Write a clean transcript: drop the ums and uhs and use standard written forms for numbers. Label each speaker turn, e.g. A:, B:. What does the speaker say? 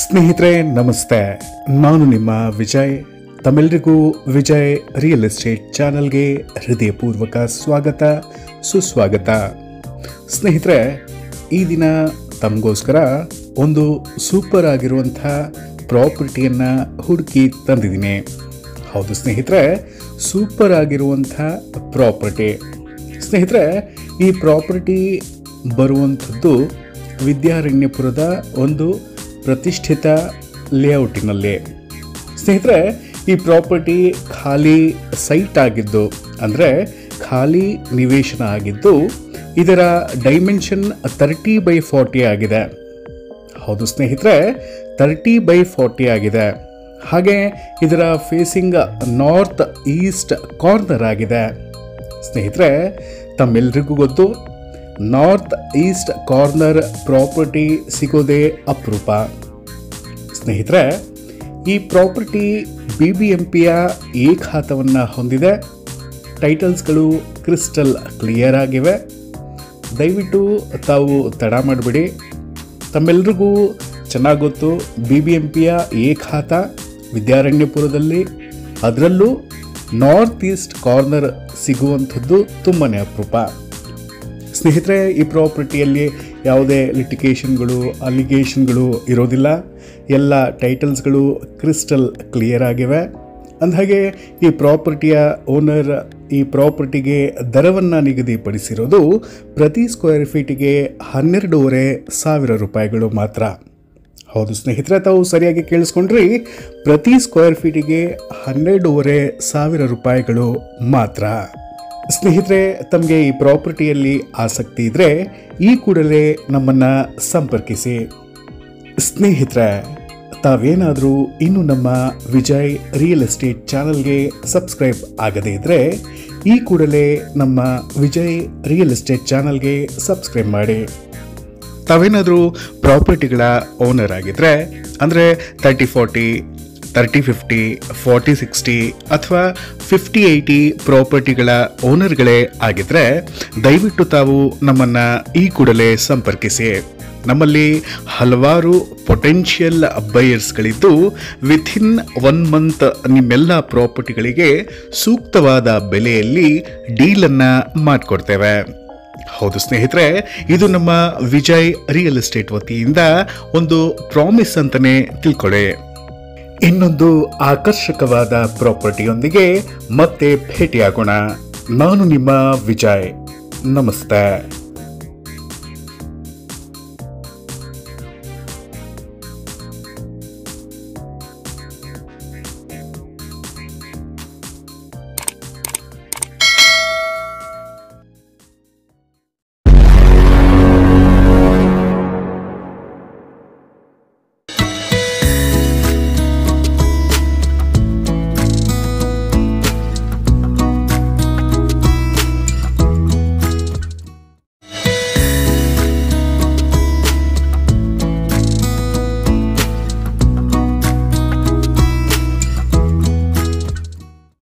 A: ಸ್ನೇಹಿತರೆ ನಮಸ್ತೆ, ನಾನು ನಿಮ್ಮ ವಿಜಯ್. ತಮ್ಮೆಲ್ಲರಿಗೂ ವಿಜಯ್ ರಿಯಲ್ ಎಸ್ಟೇಟ್ ಚಾನಲ್ಗೆ ಹೃದಯಪೂರ್ವಕ ಸ್ವಾಗತ ಸುಸ್ವಾಗತ. ಸ್ನೇಹಿತರೆ, ಈ ದಿನ ತಮಗೋಸ್ಕರ ಒಂದು ಸೂಪರ್ ಆಗಿರುವಂಥ ಪ್ರಾಪರ್ಟಿಯನ್ನು ಹುಡುಕಿ ತಂದಿದ್ದೀನಿ. ಹೌದು ಸ್ನೇಹಿತರೆ, ಸೂಪರ್ ಆಗಿರುವಂಥ ಪ್ರಾಪರ್ಟಿ. ಸ್ನೇಹಿತರೆ, ಈ ಪ್ರಾಪರ್ಟಿ ಬರುವಂಥದ್ದು ವಿದ್ಯಾರಣ್ಯಪುರದ ಒಂದು ಪ್ರತಿಷ್ಠಿತ ಲೇಔಟಿನಲ್ಲಿ. ಸ್ನೇಹಿತರೆ, ಈ ಪ್ರಾಪರ್ಟಿ ಖಾಲಿ ಸೈಟ್ ಆಗಿದ್ದು, ಅಂದರೆ ಖಾಲಿ ನಿವೇಶನ ಆಗಿದ್ದು, ಇದರ ಡೈಮೆನ್ಷನ್ 30x40 ಆಗಿದೆ. ಹೌದು ಸ್ನೇಹಿತರೆ, 30x40 ಆಗಿದೆ. ಹಾಗೆ ಇದರ ಫೇಸಿಂಗ್ ನಾರ್ತ್ ಈಸ್ಟ್ ಕಾರ್ನರ್ ಆಗಿದೆ. ಸ್ನೇಹಿತರೆ, ತಮ್ಮೆಲ್ಲರಿಗೂ ಗೊತ್ತು, ನಾರ್ತ್ ಈಸ್ಟ್ ಕಾರ್ನರ್ ಪ್ರಾಪರ್ಟಿ ಸಿಗೋದೇ ಅಪರೂಪ. ಸ್ನೇಹಿತರೆ, ಈ ಪ್ರಾಪರ್ಟಿ BBMPಯ ಏಕಖಾತವನ್ನು ಹೊಂದಿದೆ. ಟೈಟಲ್ಸ್ಗಳು ಕ್ರಿಸ್ಟಲ್ ಕ್ಲಿಯರ್ ಆಗಿವೆ. ದಯವಿಟ್ಟು ತಾವು ತಡ ಮಾಡಬೇಡಿ. ತಮ್ಮೆಲ್ಲರಿಗೂ ಚೆನ್ನಾಗಿ ಗೊತ್ತು, BBMPಯ ಏಕಖಾತ ವಿದ್ಯಾರಣ್ಯಪುರದಲ್ಲಿ, ಅದರಲ್ಲೂ ನಾರ್ತ್ ಈಸ್ಟ್ ಕಾರ್ನರ್ ಸಿಗುವಂಥದ್ದು ತುಂಬಾ ಅಪರೂಪ. ಸ್ನೇಹಿತರೆ, ಈ ಪ್ರಾಪರ್ಟಿಯಲ್ಲಿ ಯಾವುದೇ ಲಿಟಿಗೇಷನ್ಗಳು ಅಲಿಗೇಷನ್ಗಳು ಇರೋದಿಲ್ಲ. ಎಲ್ಲ ಟೈಟಲ್ಸ್ಗಳು ಕ್ರಿಸ್ಟಲ್ ಕ್ಲಿಯರ್ ಆಗಿವೆ. ಅಂದಹಾಗೆ ಈ ಪ್ರಾಪರ್ಟಿಯ ಓನರ್ ಈ ಪ್ರಾಪರ್ಟಿಗೆ ದರವನ್ನು ನಿಗದಿಪಡಿಸಿರೋದು ಪ್ರತಿ ಸ್ಕ್ವೇರ್ ಫೀಟಿಗೆ 12,500 ರೂಪಾಯಿಗಳು ಮಾತ್ರ. ಹೌದು ಸ್ನೇಹಿತರೆ, ತಾವು ಸರಿಯಾಗಿ ಕೇಳಿಸ್ಕೊಂಡ್ರಿ, ಪ್ರತಿ ಸ್ಕ್ವೇರ್ ಫೀಟಿಗೆ 12,500 ರೂಪಾಯಿಗಳು ಮಾತ್ರ. ಸ್ನೇಹಿತರೆ, ತಮಗೆ ಈ ಪ್ರಾಪರ್ಟಿಯಲ್ಲಿ ಆಸಕ್ತಿ ಇದ್ದರೆ ಈ ಕೂಡಲೇ ನಮ್ಮನ್ನು ಸಂಪರ್ಕಿಸಿ. ಸ್ನೇಹಿತರೆ, ತಾವೇನಾದರೂ ಇನ್ನು ನಮ್ಮ ವಿಜಯ್ ರಿಯಲ್ ಎಸ್ಟೇಟ್ ಚಾನಲ್ಗೆ ಸಬ್ಸ್ಕ್ರೈಬ್ ಆಗದೇ ಇದ್ದರೆ ಈ ಕೂಡಲೇ ನಮ್ಮ ವಿಜಯ್ ರಿಯಲ್ ಎಸ್ಟೇಟ್ ಚಾನಲ್ಗೆ ಸಬ್ಸ್ಕ್ರೈಬ್ ಮಾಡಿ. ತಾವೇನಾದರೂ ಪ್ರಾಪರ್ಟಿಗಳ ಓನರ್ ಆಗಿದ್ದರೆ, ಅಂದರೆ 30-40, 30-50, 40-60 ಅಥವಾ 50-80 ಪ್ರಾಪರ್ಟಿಗಳ ಓನರ್ಗಳೇ ಆಗಿದ್ದರೆ ದಯವಿಟ್ಟು ತಾವು ನಮ್ಮನ್ನು ಈ ಕೂಡಲೇ ಸಂಪರ್ಕಿಸಿ. ನಮ್ಮಲ್ಲಿ ಹಲವಾರು ಪೊಟೆನ್ಷಿಯಲ್ ಬಯರ್ಸ್ಗಳಿದ್ದು ವಿಥಿನ್ 1 ಮಂತ್ ನಿಮ್ಮೆಲ್ಲ ಪ್ರಾಪರ್ಟಿಗಳಿಗೆ ಸೂಕ್ತವಾದ ಬೆಲೆಯಲ್ಲಿ ಡೀಲನ್ನು ಮಾಡಿಕೊಡ್ತೇವೆ. ಹೌದು ಸ್ನೇಹಿತರೆ, ಇದು ನಮ್ಮ ವಿಜಯ್ ರಿಯಲ್ ಎಸ್ಟೇಟ್ ವತಿಯಿಂದ ಒಂದು ಪ್ರಾಮಿಸ್ ಅಂತಲೇ ತಿಳ್ಕೊಳ್ಳಿ. ಇನ್ನೊಂದು ಆಕರ್ಷಕವಾದ ಪ್ರಾಪರ್ಟಿಯೊಂದಿಗೆ ಮತ್ತೆ ಭೇಟಿಯಾಗೋಣ. ನಾನು ನಿಮ್ಮ ವಿಜಯ್. ನಮಸ್ತೆ.